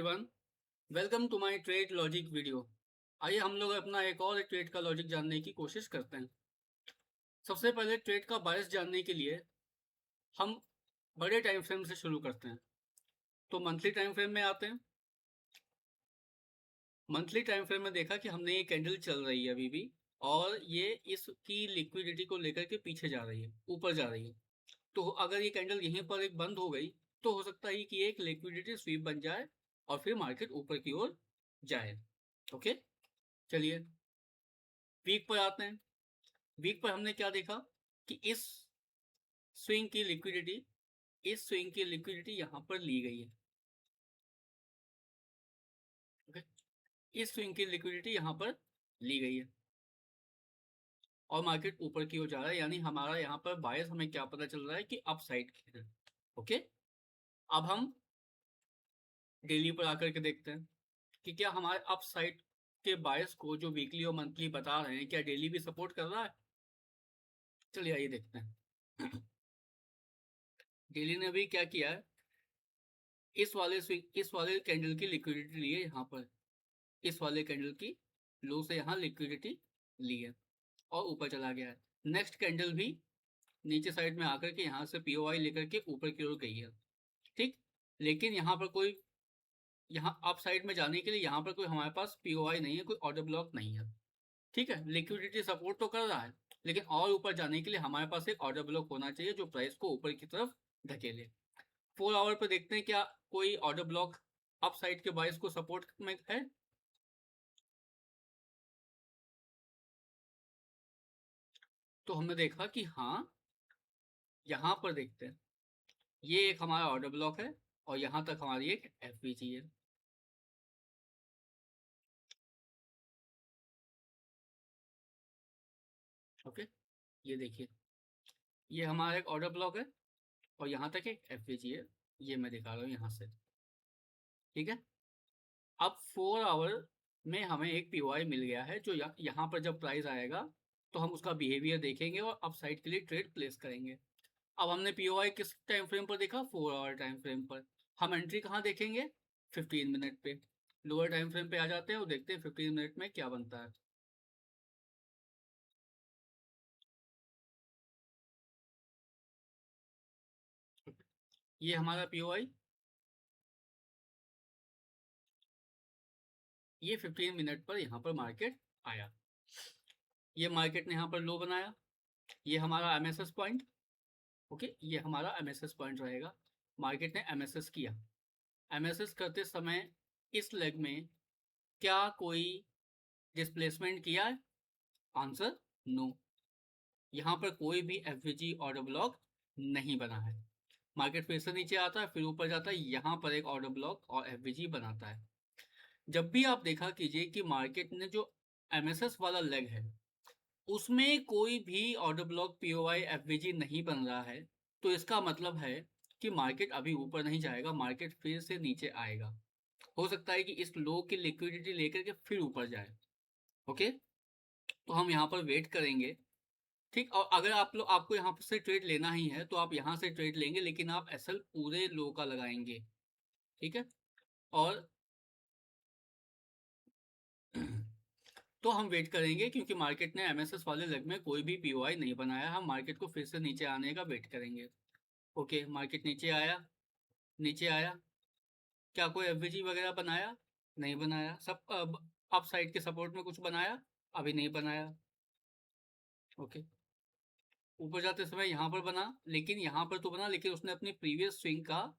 Everyone, welcome to my trade logic video. आइए हम लोग अपना एक और ट्रेड का लॉजिक जानने की कोशिश करते हैं। सबसे पहले ट्रेड का बायस जानने के लिए हम बड़े टाइम फ्रेम से शुरू करते हैं। तो मंथली टाइम फ्रेम में आते हैं। मंथली टाइम फ्रेम में देखा कि हमने ये कैंडल चल रही है अभी भी, और ये इसकी लिक्विडिटी को लेकर के पीछे जा रही है, ऊपर जा रही है। तो अगर ये कैंडल यहीं पर एक बंद हो गई तो हो सकता है कि एक लिक्विडिटी स्वीप बन जाए और फिर मार्केट ऊपर की ओर जाए। ओके, चलिए वीक पर आते हैं। वीक पर हमने क्या देखा कि इस स्विंग की लिक्विडिटी यहां पर ली गई है। ओके, इस स्विंग की लिक्विडिटी यहां पर ली गई है और मार्केट ऊपर की ओर जा रहा है, यानी हमारा यहां पर बायस हमें क्या पता चल रहा है कि अप साइड की है। ओके, अब हम डेली पर आकर के देखते हैं कि क्या हमारे अप साइड के बायस को जो वीकली और मंथली बता रहे हैं क्या डेली भी सपोर्ट कर रहा है। चलिए आइए देखते हैं। डेली ने भी क्या किया है, इस वाले कैंडल की लिक्विडिटी ली है यहाँ पर, इस वाले कैंडल की लो से यहाँ लिक्विडिटी ली है और ऊपर चला गया है। नेक्स्ट कैंडल भी नीचे साइड में आकर के यहाँ से पीओआई लेकर के ऊपर की ओर गई है। ठीक, लेकिन यहाँ पर कोई, यहाँ अप साइड में जाने के लिए यहाँ पर कोई हमारे पास पीओआई नहीं है, कोई ऑर्डर ब्लॉक नहीं है। ठीक है, लिक्विडिटी सपोर्ट तो कर रहा है, लेकिन और ऊपर जाने के लिए हमारे पास एक ऑर्डर ब्लॉक होना चाहिए जो प्राइस को ऊपर की तरफ धकेले। 4 आवर पर देखते हैं क्या कोई ऑर्डर ब्लॉक अप साइड के बाइस को सपोर्ट में है। तो हमने देखा कि हाँ, यहां पर देखते हैं ये एक हमारा ऑर्डर ब्लॉक है और यहां तक हमारी एक एफवीजी है। ओके, ये देखिए, ये हमारा एक ऑर्डर ब्लॉक है और यहां तक एक एफवीजी है। ये मैं दिखा रहा हूँ यहां से। ठीक है, अब 4 आवर में हमें एक पीओआई मिल गया है जो यहाँ पर जब प्राइस आएगा तो हम उसका बिहेवियर देखेंगे और अप साइड के लिए ट्रेड प्लेस करेंगे। अब हमने पीओआई किस टाइम फ्रेम पर देखा, 4 आवर टाइम फ्रेम पर। हम एंट्री कहाँ देखेंगे, 15 मिनट पे। लोअर टाइम फ्रेम पे आ जाते हैं और देखते हैं 15 मिनट में क्या बनता है। ये हमारा पीओआई, ये 15 मिनट पर यहाँ पर मार्केट आया। ये मार्केट ने यहाँ पर लो बनाया, ये हमारा एमएसएस पॉइंट। ओके, ये हमारा एमएसएस पॉइंट रहेगा। मार्केट ने एमएसएस किया। एमएसएस करते समय इस लेग में क्या कोई डिस्प्लेसमेंट किया है? Answer no. यहाँ पर कोई भी एफवीजी ऑर्डर ब्लॉक नहीं बना है। मार्केट फिर से नीचे आता है, फिर ऊपर जाता है, यहाँ पर एक ऑर्डर ब्लॉक और एफवीजी बनाता है। जब भी आप देखा कीजिए कि मार्केट ने जो एमएसएस वाला लेग है उसमें कोई भी ऑर्डर ब्लॉक पीओआई एफवीजी नहीं बन रहा है, तो इसका मतलब है कि मार्केट अभी ऊपर नहीं जाएगा, मार्केट फिर से नीचे आएगा। हो सकता है कि इस लो की लिक्विडिटी लेकर के फिर ऊपर जाए। ओके, तो हम यहाँ पर वेट करेंगे। ठीक, और अगर आपको यहाँ से ट्रेड लेना ही है तो आप यहाँ से ट्रेड लेंगे, लेकिन आप एसएल पूरे लो का लगाएंगे। ठीक है, और तो हम वेट करेंगे क्योंकि मार्केट ने एमएसएस वाले लेग में कोई भी पीओआई नहीं बनाया। हम मार्केट को फिर से नीचे आने का वेट करेंगे। ओके, मार्केट नीचे आया, नीचे आया, क्या कोई एफवीजी वगैरह बनाया? नहीं बनाया। सब अप साइड के सपोर्ट में कुछ बनाया? अभी नहीं बनाया। ओके, ऊपर जाते समय यहाँ पर बना, लेकिन यहाँ पर तो बना, लेकिन उसने अपनी प्रीवियस स्विंग का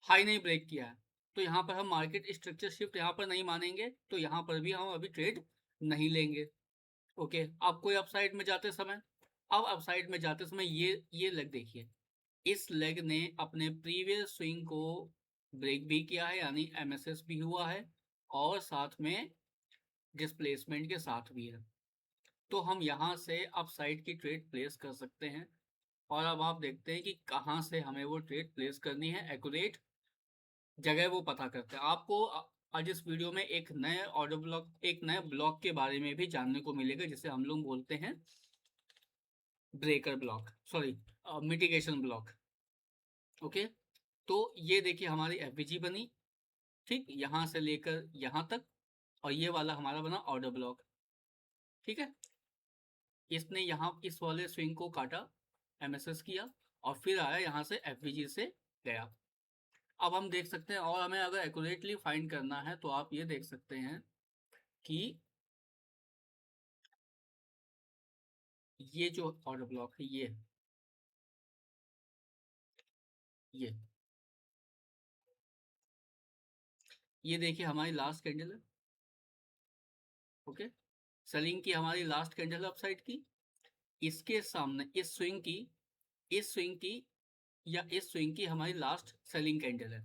हाई नहीं ब्रेक किया है। तो यहाँ पर हम मार्केट स्ट्रक्चर शिफ्ट यहाँ पर नहीं मानेंगे, तो यहाँ पर भी हम अभी ट्रेड नहीं लेंगे। ओके, अब कोई अपसाइड में जाते समय, अब अपसाइड में जाते समय ये लेग देखिए, इस लेग ने अपने प्रीवियस स्विंग को ब्रेक भी किया है, यानी एमएसएस भी हुआ है और साथ में डिस्प्लेसमेंट के साथ भी है। तो हम यहाँ से अपसाइड की ट्रेड प्लेस कर सकते हैं। और अब आप देखते हैं कि कहाँ से हमें वो ट्रेड प्लेस करनी है, एक्यूरेट जगह वो पता करते हैं। आपको आज इस वीडियो में एक नए ऑर्डर ब्लॉक, एक नए ब्लॉक के बारे में भी जानने को मिलेगा जिसे हम लोग बोलते हैं breaker block, sorry mitigation block. Okay, तो ये देखिए हमारी एफवीजी बनी ठीक, यहाँ से लेकर यहाँ तक, और ये वाला हमारा बना ऑर्डर ब्लॉक। ठीक है, इसने यहाँ इस वाले स्विंग को काटा, एमएसएस किया, और फिर आया यहाँ से एफवीजी से गया। अब हम देख सकते हैं, और हमें अगर एक्यूरेटली फाइंड करना है तो आप ये देख सकते हैं कि ये जो ऑर्डर ब्लॉक है, ये ये देखिए हमारी लास्ट कैंडल है। ओके, सेलिंग की हमारी लास्ट कैंडल है अपसाइड की। इसके सामने इस स्विंग की या इस स्विंग की हमारी लास्ट सेलिंग कैंडल है।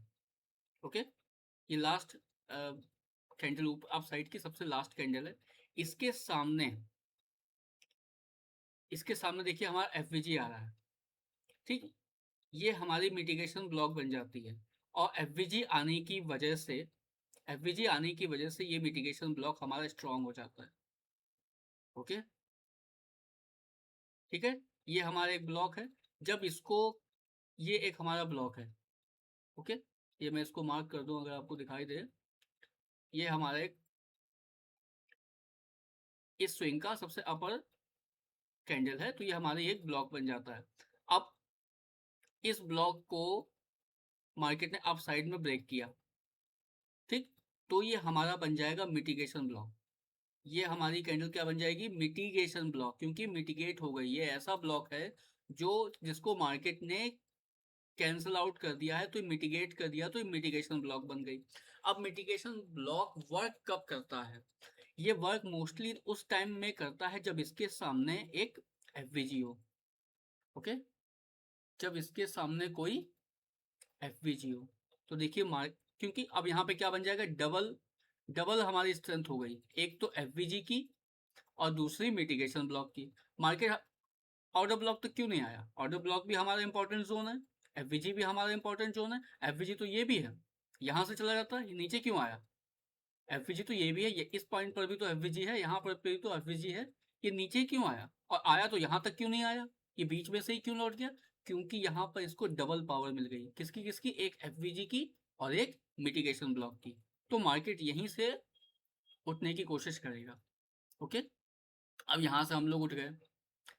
ओके, ये लास्ट कैंडल अपसाइड की सबसे लास्ट कैंडल है। इसके सामने इसके सामने देखिए हमारा एफवीजी आ रहा है। ठीक, ये हमारी मिटिगेशन ब्लॉक बन जाती है, और एफवीजी आने की वजह से ये मिटिगेशन ब्लॉक हमारा स्ट्रांग हो जाता है। ओके, ठीक है, ये हमारा एक ब्लॉक है। जब इसको ये एक हमारा ब्लॉक है। ओके, ये मैं इसको मार्क कर दूं अगर आपको दिखाई दे। ये हमारा एक इस स्विंग का सबसे अपर कैंडल है, तो ये हमारे एक ब्लॉक बन जाता है। अब इस ब्लॉक को मार्केट ने अप साइड में ब्रेक किया। ठीक, तो ये हमारा बन जाएगा मिटिगेशन ब्लॉक। ये हमारी कैंडल क्या बन जाएगी? मिटिगेशन ब्लॉक, क्योंकि मिटिगेट हो गई। ये ऐसा ब्लॉक है जो जिसको मार्केट ने कैंसल आउट कर दिया है, तो मिटिगेट कर दिया, तो मिटिगेशन ब्लॉक बन गई। अब मिटिगेशन ब्लॉक वर्क कब करता है? ये वर्क मोस्टली उस टाइम में करता है जब इसके सामने एक एफवीजी हो। ओके, जब इसके सामने कोई एफवीजी हो, तो देखिए क्योंकि अब यहाँ पे क्या बन जाएगा? डबल डबल हमारी स्ट्रेंथ हो गई, एक तो एफवीजी की और दूसरी मिटिगेशन ब्लॉक की। मार्केट ऑर्डर ब्लॉक तक क्यों नहीं आया? ऑर्डर ब्लॉक भी हमारा इंपॉर्टेंट जोन है, एफवीजी भी हमारा इंपॉर्टेंट जोन है। एफवीजी तो ये भी है, यहाँ से चला जाता है, नीचे क्यों आया? एफवीजी तो ये भी है, ये इस पॉइंट पर भी तो एफवीजी है, यहाँ पर भी तो एफवीजी है। ये नीचे क्यों आया? और आया तो यहाँ तक क्यों नहीं आया? ये बीच में से ही क्यों लौट गया? क्योंकि यहाँ पर इसको डबल पावर मिल गई। किसकी किसकी? एक एफवीजी की और एक मिटिगेशन ब्लॉक की। तो मार्केट यहीं से उठने की कोशिश करेगा। ओके, अब यहाँ से हम लोग उठ गए,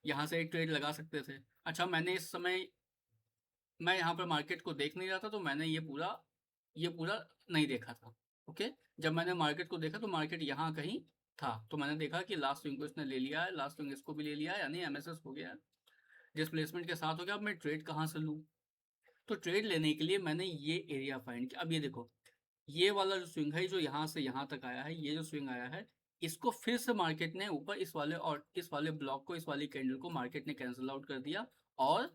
यहाँ से एक ट्रेड लगा सकते थे। अच्छा, मैं यहाँ पर मार्केट को देख नहीं रहा था, तो मैंने ये पूरा नहीं देखा था। ओके, जब मैंने मार्केट को देखा तो मार्केट यहाँ कहीं था, तो मैंने देखा कि लास्ट स्विंग को इसने ले लिया है, लास्ट स्विंग इसको भी ले लिया है, यानी एमएसएस हो गया, डिस्प्लेसमेंट के साथ हो गया। अब मैं ट्रेड कहाँ से लूँ? तो ट्रेड लेने के लिए मैंने ये एरिया फाइंड किया। अब ये देखो, ये वाला जो स्विंग है जो यहाँ से यहाँ तक आया है, ये जो स्विंग आया है, इसको फिर से मार्केट ने ऊपर इस वाले ब्लॉक को, इस वाली कैंडल को मार्केट ने कैंसिल आउट कर दिया। और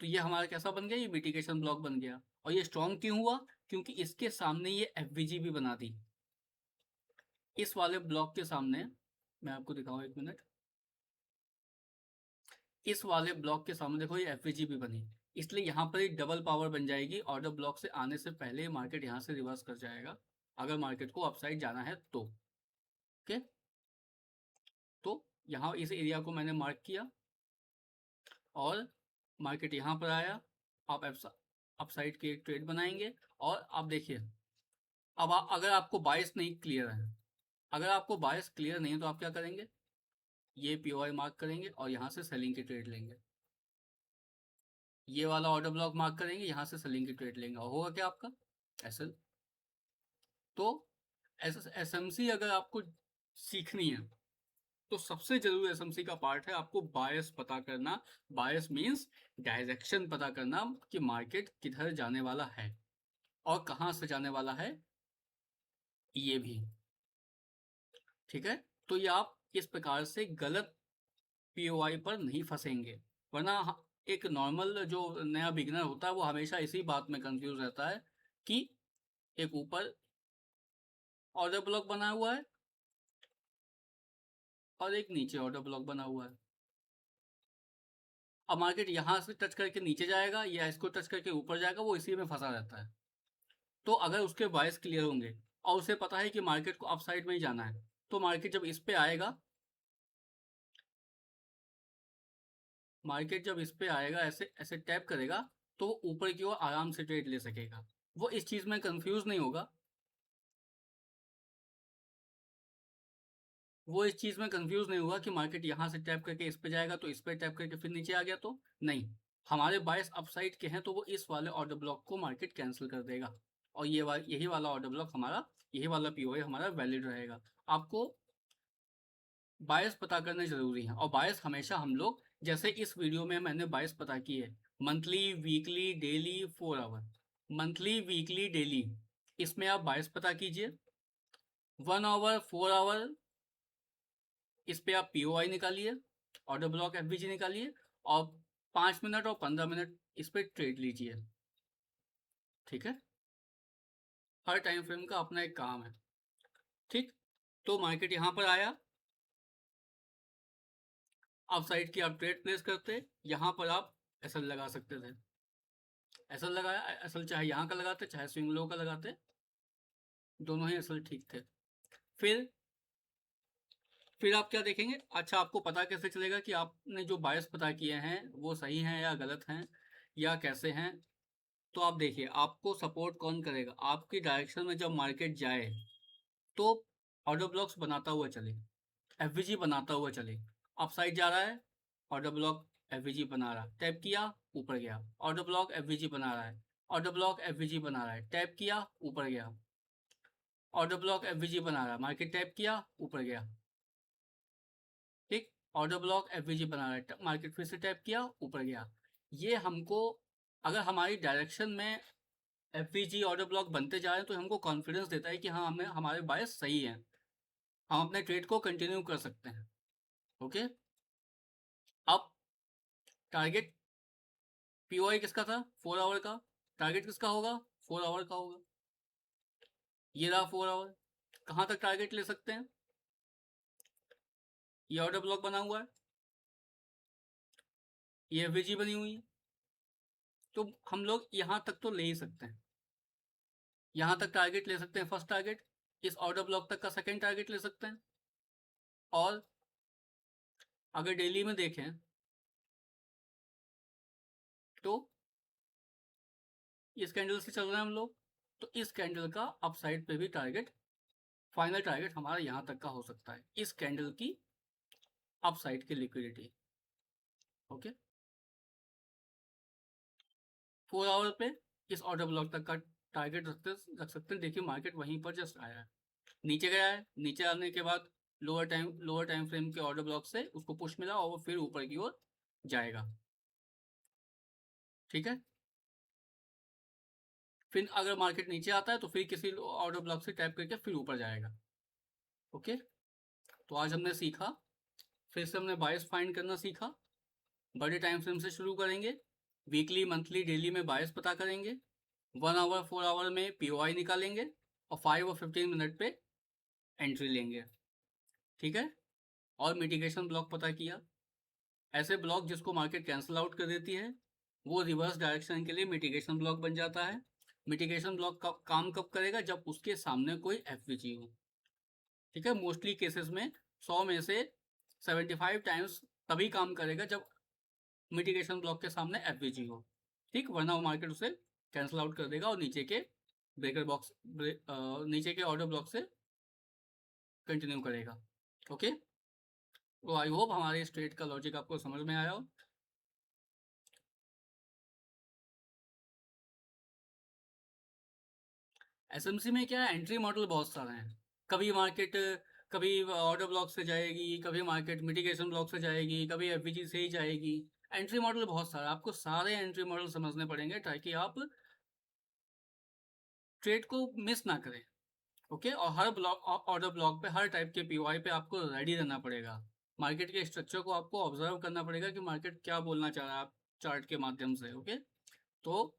तो ये हमारा कैसा बन गया? ये मिटिगेशन ब्लॉक बन गया। और ये स्ट्रॉन्ग क्यों हुआ? क्योंकि इसके सामने ये एफवीजी भी बना दी। इस वाले ब्लॉक के सामने, मैं आपको दिखाऊं, एक मिनट, इस वाले ब्लॉक के सामने देखो ये एफवीजी भी बनी, इसलिए यहाँ पर एक डबल पावर बन जाएगी। ऑर्डर ब्लॉक से आने से पहले मार्केट यहाँ से रिवर्स कर जाएगा, अगर मार्केट को अपसाइड जाना है तो। ओके, तो यहाँ इस एरिया को मैंने मार्क किया, और मार्केट यहाँ पर आया। आप अपसाइड की एक ट्रेड बनाएंगे, और आप देखिए, अब अगर आपको बायस नहीं क्लियर है, अगर आपको बायस क्लियर नहीं है, तो आप क्या करेंगे? ये पीओआई मार्क करेंगे और यहाँ से सेलिंग की ट्रेड लेंगे। ये वाला ऑर्डर ब्लॉक मार्क करेंगे, यहाँ से सेलिंग की ट्रेड लेंगे, और होगा क्या आपका? एसएल। तो एसएमसी अगर आपको सीखनी है, तो सबसे जरूरी एसएमसी का पार्ट है आपको बायस पता करना। बायस मीन्स डायरेक्शन पता करना, कि मार्केट किधर जाने वाला है और कहाँ से जाने वाला है, ये भी। ठीक है, तो ये आप इस प्रकार से गलत पीओआई पर नहीं फंसेंगे। वरना एक नॉर्मल जो नया बिगिनर होता है, वो हमेशा इसी बात में कंफ्यूज रहता है कि एक ऊपर ऑर्डर ब्लॉक बना हुआ है और एक नीचे ऑर्डर ब्लॉक बना हुआ है। अब मार्केट यहाँ से टच करके नीचे जाएगा या इसको टच करके ऊपर जाएगा, वो इसी में फंसा रहता है। तो अगर उसके बायस क्लियर होंगे और उसे पता है कि मार्केट को अप साइड में ही जाना है, तो मार्केट जब इस पे आएगा, ऐसे ऐसे टैप करेगा, तो वो ऊपर की ओर आराम से ट्रेड ले सकेगा। वो इस चीज में कंफ्यूज नहीं होगा, वो इस चीज में कंफ्यूज नहीं होगा कि मार्केट यहाँ से टैप करके इस पे जाएगा तो इस पे टैप करके फिर नीचे आ गया, तो नहीं। हमारे बायस अपसाइड के हैं तो वो इस वाले ऑर्डर ब्लॉक को मार्केट कैंसिल कर देगा, और यही वाला ऑर्डर ब्लॉक हमारा, यही वाला पीओआई हमारा वैलिड रहेगा। आपको बायस पता करने जरूरी है, और बायस हमेशा हम लोग, जैसे इस वीडियो में मैंने बायस पता की है, monthly, weekly, daily, 4 hour, monthly, weekly, daily, इसमें आप बायस पता कीजिए। 1 आवर, 4 आवर, इस पे आप पीओआई निकालिए, ऑर्डर ब्लॉक एफबीजी निकालिए, और 5 मिनट और 15 मिनट इस पे ट्रेड लीजिए। ठीक है, हर टाइम फ्रेम का अपना एक काम है। ठीक, तो मार्केट यहाँ पर आया, आप साइड की आप ट्रेड प्लेस करते, यहाँ पर आप एसएल लगा सकते थे, एसएल लगाया, एसएल चाहे यहाँ का लगाते चाहे स्विंग लो का लगाते, दोनों ही एसएल ठीक थे। फिर आप क्या देखेंगे, अच्छा आपको पता कैसे चलेगा कि आपने जो बायस पता किए हैं वो सही हैं या गलत हैं या कैसे हैं? तो आप देखिए, आपको सपोर्ट कौन करेगा, आपकी डायरेक्शन में जब मार्केट जाए तो ऑर्डर ब्लॉक्स बनाता हुआ चले, एफवीजी बनाता हुआ चले। अप साइड जा रहा है, ऑर्डर ब्लॉक एफवीजी बना रहा है, टैप किया, ऊपर गया, ऑर्डर ब्लॉक एफवीजी बना रहा है, ऑर्डर ब्लॉक एफवीजी बना रहा है, टैप किया, ऊपर गया, ऑर्डर ब्लॉक एफवीजी बना रहा है, मार्केट टैप किया, ऊपर गया। ठीक, ऑर्डर ब्लॉक एफवीजी बना रहा है, मार्केट फिर से टैप किया, ऊपर गया। ये हमको, अगर हमारी डायरेक्शन में एफवीजी ऑर्डर ब्लॉक बनते जा रहे हैं तो हमको कॉन्फिडेंस देता है कि हाँ, हमें हमारे बायस सही है, हम अपने ट्रेड को कंटिन्यू कर सकते हैं। ओके, अब टारगेट पीओआई किसका था, 4 आवर का, टारगेट किसका होगा, 4 आवर का होगा। ये रहा 4 आवर, कहाँ तक टारगेट ले सकते हैं, ये ऑर्डर ब्लॉक बना हुआ है, ये एफवीजी बनी हुई है, तो हम लोग यहाँ तक तो ले ही सकते हैं, यहाँ तक टारगेट ले सकते हैं, फर्स्ट टारगेट, इस ऑर्डर ब्लॉक तक का सेकंड टारगेट ले सकते हैं। और अगर डेली में देखें तो इस कैंडल से चल रहे हैं हम लोग, तो इस कैंडल का अपसाइड पे भी टारगेट, फाइनल टारगेट हमारा यहाँ तक का हो सकता है, इस कैंडल की अपसाइड की लिक्विडिटी। ओके, 4 आवर पे इस ऑर्डर ब्लॉक तक का टारगेट रख सकते हैं। देखिए मार्केट वहीं पर जस्ट आया है, नीचे गया है, नीचे आने के बाद लोअर टाइम फ्रेम के ऑर्डर ब्लॉक से उसको पुश मिला और वो फिर ऊपर की ओर जाएगा। ठीक है, फिर अगर मार्केट नीचे आता है तो फिर किसी ऑर्डर ब्लॉक से टैप करके फिर ऊपर जाएगा। ओके, तो आज हमने सीखा, फिर से हमने बायस फाइंड करना सीखा। बड़े टाइम फ्रेम से शुरू करेंगे, वीकली, मंथली, डेली में बायस पता करेंगे, 1 आवर, 4 आवर में पीओआई निकालेंगे, और 5 और 15 मिनट पे एंट्री लेंगे। ठीक है, और मिटिगेशन ब्लॉक पता किया, ऐसे ब्लॉक जिसको मार्केट कैंसिल आउट कर देती है वो रिवर्स डायरेक्शन के लिए मिटिगेशन ब्लॉक बन जाता है। मिटिगेशन ब्लॉक काम कब करेगा, जब उसके सामने कोई एफवीजी हो। ठीक है, मोस्टली केसेस में 100 में से 75 टाइम्स तभी काम करेगा जब मिटिगेशन ब्लॉक के सामने एफवीजी हो। ठीक, वरना वो मार्केट उसे कैंसिल आउट कर देगा और नीचे के ब्रेकर बॉक्स, नीचे के ऑर्डर ब्लॉक से कंटिन्यू करेगा। ओके, तो आई होप हमारे इस ट्रेड का लॉजिक आपको समझ में आया हो। एसएमसी में क्या है, एंट्री मॉडल बहुत सारे हैं, कभी मार्केट, कभी ऑर्डर ब्लॉक से जाएगी, कभी मार्केट मिटिगेशन ब्लॉक से जाएगी, कभी एफवीजी से ही जाएगी। एंट्री मॉडल बहुत सारा, आपको सारे एंट्री मॉडल समझने पड़ेंगे ताकि आप ट्रेड को मिस ना करें। ओके, और हर ब्लॉक, ऑर्डर ब्लॉक पे, हर टाइप के पीओआई पे आपको रेडी रहना पड़ेगा। मार्केट के स्ट्रक्चर को आपको ऑब्जर्व करना पड़ेगा कि मार्केट क्या बोलना चाह रहा है, आप चार्ट के माध्यम से। ओके, तो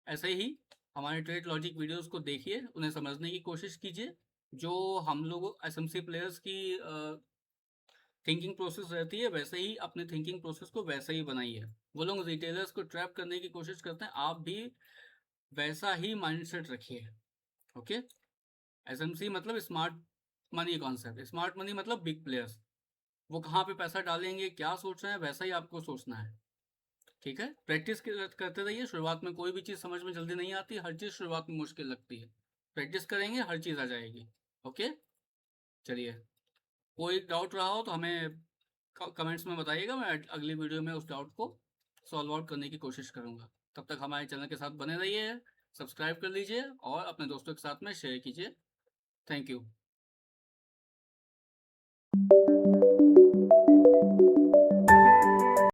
ऐसे ही हमारे ट्रेड लॉजिक वीडियोस को देखिए, उन्हें समझने की कोशिश कीजिए। जो हम लोग एसएमसी प्लेयर्स की थिंकिंग प्रोसेस रहती है, वैसे ही अपने थिंकिंग प्रोसेस को वैसे ही बनाइए। वो लोग रिटेलर्स को ट्रैप करने की कोशिश करते हैं, आप भी वैसा ही माइंडसेट रखिए। ओके, एसएमसी मतलब smart money concept, smart money मतलब बिग प्लेयर्स, वो कहाँ पे पैसा डालेंगे, क्या सोच रहे हैं, वैसा ही आपको सोचना है। ठीक है, प्रैक्टिस करते रहिए। शुरुआत में कोई भी चीज़ समझ में जल्दी नहीं आती, हर चीज़ शुरुआत में मुश्किल लगती है। प्रैक्टिस करेंगे हर चीज़ आ जाएगी। ओके, चलिए, कोई डाउट रहा हो तो हमें कमेंट्स में बताइएगा, मैं अगली वीडियो में उस डाउट को सॉल्व आउट करने की कोशिश करूंगा। तब तक हमारे चैनल के साथ बने रहिए, सब्सक्राइब कर लीजिए और अपने दोस्तों के साथ में शेयर कीजिए। Thank you.